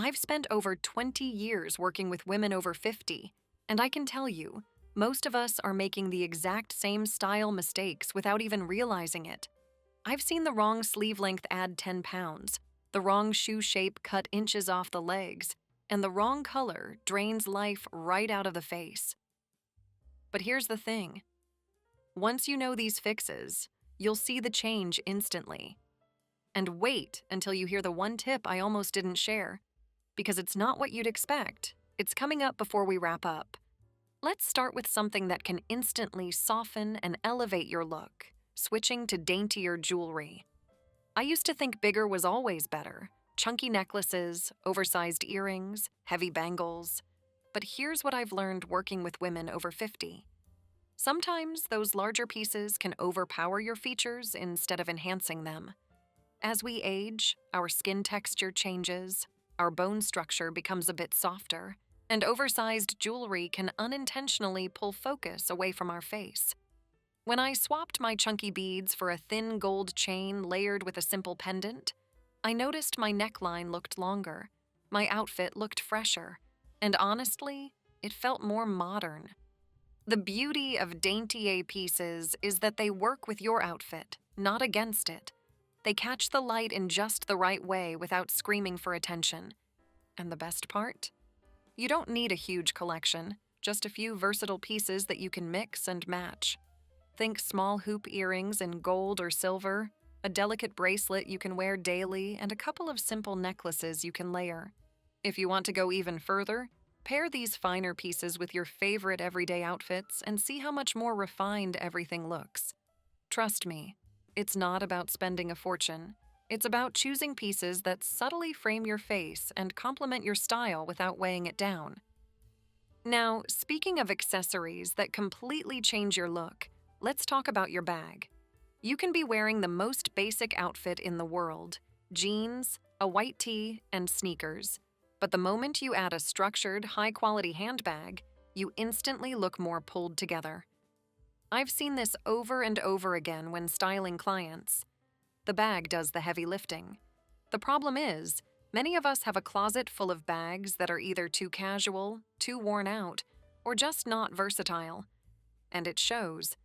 I've spent over 20 years working with women over 50, and I can tell you, most of us are making the exact same style mistakes without even realizing it. I've seen the wrong sleeve length add 10 pounds, the wrong shoe shape cut inches off the legs, and the wrong color drains life right out of the face. But here's the thing. Once you know these fixes, you'll see the change instantly. And wait until you hear the one tip I almost didn't share, because it's not what you'd expect. It's coming up before we wrap up. Let's start with something that can instantly soften and elevate your look, switching to daintier jewelry. I used to think bigger was always better. Chunky necklaces, oversized earrings, heavy bangles. But here's what I've learned working with women over 50. Sometimes those larger pieces can overpower your features instead of enhancing them. As we age, our skin texture changes, our bone structure becomes a bit softer, and oversized jewelry can unintentionally pull focus away from our face. When I swapped my chunky beads for a thin gold chain layered with a simple pendant, I noticed my neckline looked longer, my outfit looked fresher, and honestly, it felt more modern. The beauty of daintier pieces is that they work with your outfit, not against it. They catch the light in just the right way without screaming for attention. And the best part? You don't need a huge collection, just a few versatile pieces that you can mix and match. Think small hoop earrings in gold or silver, a delicate bracelet you can wear daily, and a couple of simple necklaces you can layer. If you want to go even further, pair these finer pieces with your favorite everyday outfits and see how much more refined everything looks. Trust me, it's not about spending a fortune. It's about choosing pieces that subtly frame your face and complement your style without weighing it down. Now, speaking of accessories that completely change your look, let's talk about your bag. You can be wearing the most basic outfit in the world, jeans, a white tee, and sneakers. But the moment you add a structured, high-quality handbag, you instantly look more pulled together. I've seen this over and over again when styling clients. The bag does the heavy lifting. The problem is, many of us have a closet full of bags that are either too casual, too worn out, or just not versatile. And it shows.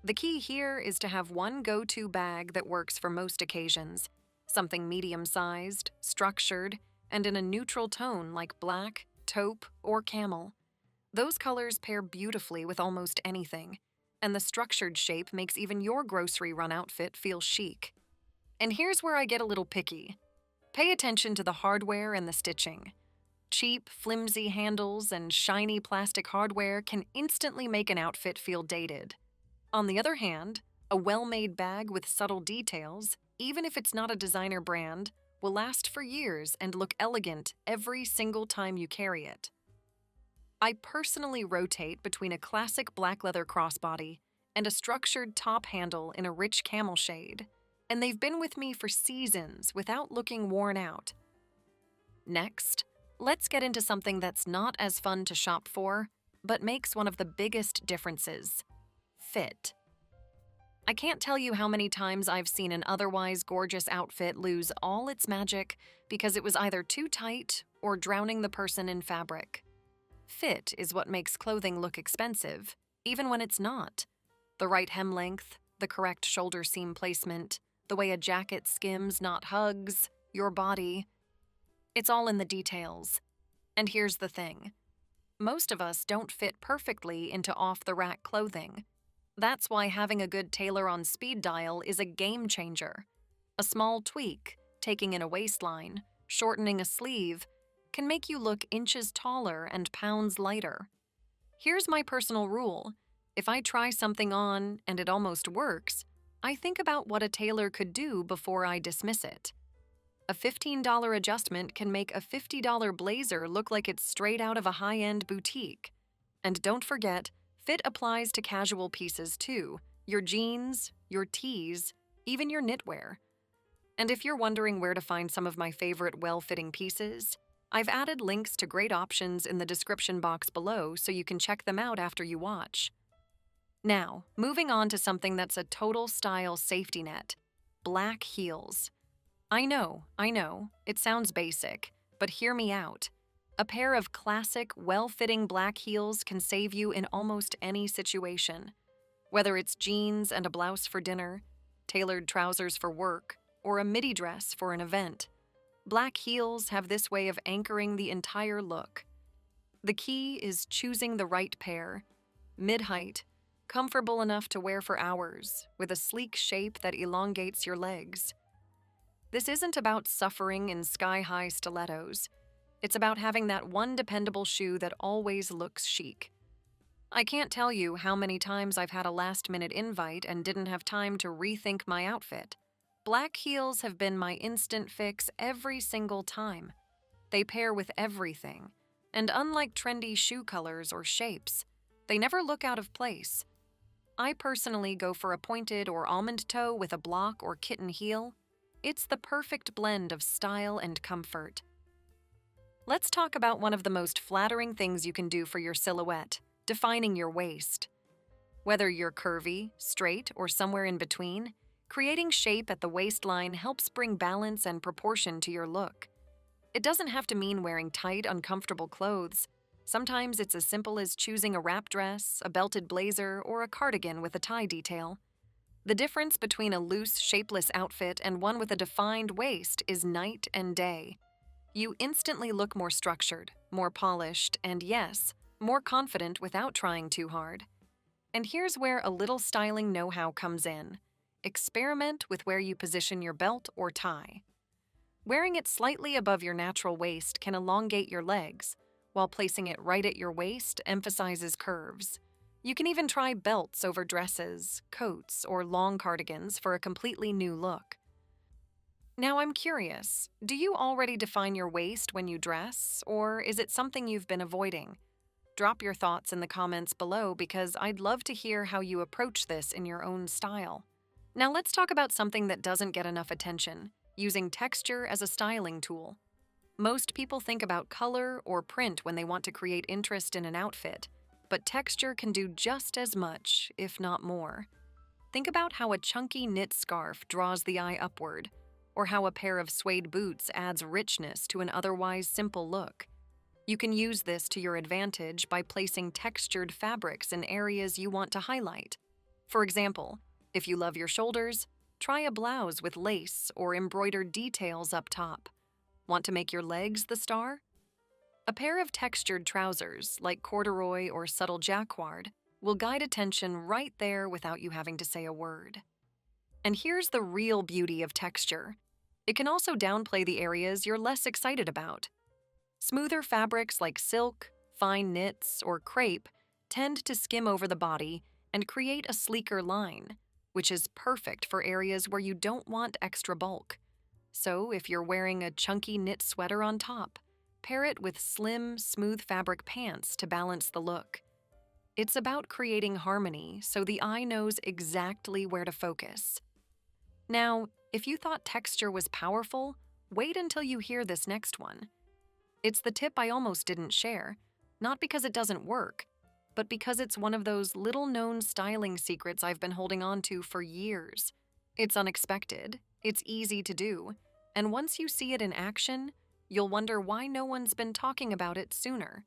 The key here is to have one go-to bag that works for most occasions, something medium-sized, structured, and in a neutral tone like black, taupe, or camel. Those colors pair beautifully with almost anything, and the structured shape makes even your grocery run outfit feel chic. And here's where I get a little picky. Pay attention to the hardware and the stitching. Cheap, flimsy handles and shiny plastic hardware can instantly make an outfit feel dated. On the other hand, a well-made bag with subtle details, even if it's not a designer brand, will last for years and look elegant every single time you carry it. I personally rotate between a classic black leather crossbody and a structured top handle in a rich camel shade, and they've been with me for seasons without looking worn out. Next, let's get into something that's not as fun to shop for, but makes one of the biggest differences: fit. I can't tell you how many times I've seen an otherwise gorgeous outfit lose all its magic because it was either too tight or drowning the person in fabric. Fit is what makes clothing look expensive, even when it's not. The right hem length, the correct shoulder seam placement, the way a jacket skims, not hugs, your body. It's all in the details. And here's the thing. Most of us don't fit perfectly into off-the-rack clothing. That's why having a good tailor on speed dial is a game changer. A small tweak, taking in a waistline, shortening a sleeve, can make you look inches taller and pounds lighter. Here's my personal rule. If I try something on and it almost works, I think about what a tailor could do before I dismiss it. A $15 adjustment can make a $50 blazer look like it's straight out of a high-end boutique. And don't forget, fit applies to casual pieces too, your jeans, your tees, even your knitwear. And if you're wondering where to find some of my favorite well-fitting pieces, I've added links to great options in the description box below so you can check them out after you watch. Now, moving on to something that's a total style safety net: black heels. I know, it sounds basic, But hear me out. A pair of classic, well-fitting black heels can save you in almost any situation. Whether it's jeans and a blouse for dinner, tailored trousers for work, or a midi dress for an event, black heels have this way of anchoring the entire look. The key is choosing the right pair, mid-height, comfortable enough to wear for hours, with a sleek shape that elongates your legs. This isn't about suffering in sky-high stilettos. It's about having that one dependable shoe that always looks chic. I can't tell you how many times I've had a last-minute invite and didn't have time to rethink my outfit. Black heels have been my instant fix every single time. They pair with everything, and unlike trendy shoe colors or shapes, they never look out of place. I personally go for a pointed or almond toe with a block or kitten heel. It's the perfect blend of style and comfort. Let's talk about one of the most flattering things you can do for your silhouette: defining your waist. Whether you're curvy, straight, or somewhere in between, creating shape at the waistline helps bring balance and proportion to your look. It doesn't have to mean wearing tight, uncomfortable clothes. Sometimes it's as simple as choosing a wrap dress, a belted blazer, or a cardigan with a tie detail. The difference between a loose, shapeless outfit and one with a defined waist is night and day. You instantly look more structured, more polished, and yes, more confident without trying too hard. And here's where a little styling know-how comes in. Experiment with where you position your belt or tie. Wearing it slightly above your natural waist can elongate your legs, while placing it right at your waist emphasizes curves. You can even try belts over dresses, coats, or long cardigans for a completely new look. Now I'm curious, do you already define your waist when you dress, or is it something you've been avoiding? Drop your thoughts in the comments below because I'd love to hear how you approach this in your own style. Now let's talk about something that doesn't get enough attention: using texture as a styling tool. Most people think about color or print when they want to create interest in an outfit, but texture can do just as much, if not more. Think about how a chunky knit scarf draws the eye upward, or how a pair of suede boots adds richness to an otherwise simple look. You can use this to your advantage by placing textured fabrics in areas you want to highlight. For example, if you love your shoulders, try a blouse with lace or embroidered details up top. Want to make your legs the star? A pair of textured trousers, like corduroy or subtle jacquard, will guide attention right there without you having to say a word. And here's the real beauty of texture. It can also downplay the areas you're less excited about. Smoother fabrics like silk, fine knits, or crepe tend to skim over the body and create a sleeker line, which is perfect for areas where you don't want extra bulk. So if you're wearing a chunky knit sweater on top, pair it with slim, smooth fabric pants to balance the look. It's about creating harmony so the eye knows exactly where to focus. Now, if you thought texture was powerful, wait until you hear this next one. It's the tip I almost didn't share, not because it doesn't work, but because it's one of those little-known styling secrets I've been holding on to for years. It's unexpected, it's easy to do, and once you see it in action, you'll wonder why no one's been talking about it sooner.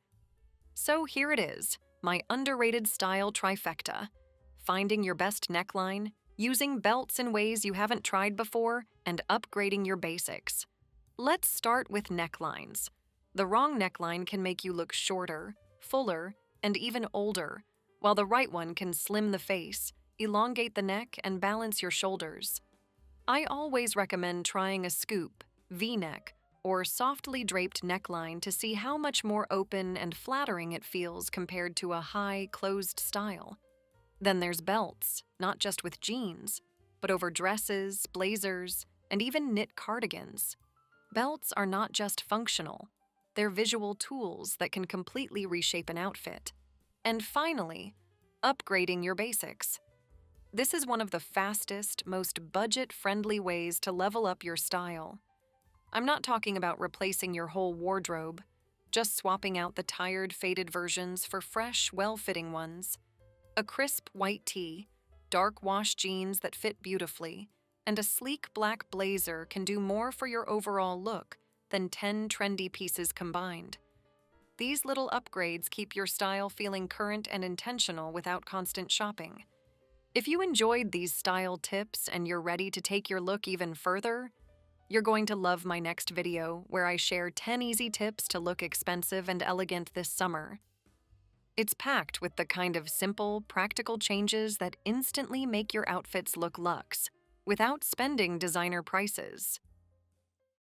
So here it is, my underrated style trifecta: finding your best neckline, using belts in ways you haven't tried before, and upgrading your basics. Let's start with necklines. The wrong neckline can make you look shorter, fuller, and even older, while the right one can slim the face, elongate the neck, and balance your shoulders. I always recommend trying a scoop, V-neck, or softly draped neckline to see how much more open and flattering it feels compared to a high, closed style. Then there's belts, not just with jeans, but over dresses, blazers, and even knit cardigans. Belts are not just functional. They're visual tools that can completely reshape an outfit. And finally, upgrading your basics. This is one of the fastest, most budget-friendly ways to level up your style. I'm not talking about replacing your whole wardrobe, just swapping out the tired, faded versions for fresh, well-fitting ones. A crisp white tee, dark wash jeans that fit beautifully, and a sleek black blazer can do more for your overall look than 10 trendy pieces combined. These little upgrades keep your style feeling current and intentional without constant shopping. If you enjoyed these style tips and you're ready to take your look even further, you're going to love my next video where I share 10 easy tips to look expensive and elegant this summer. It's packed with the kind of simple, practical changes that instantly make your outfits look luxe, without spending designer prices.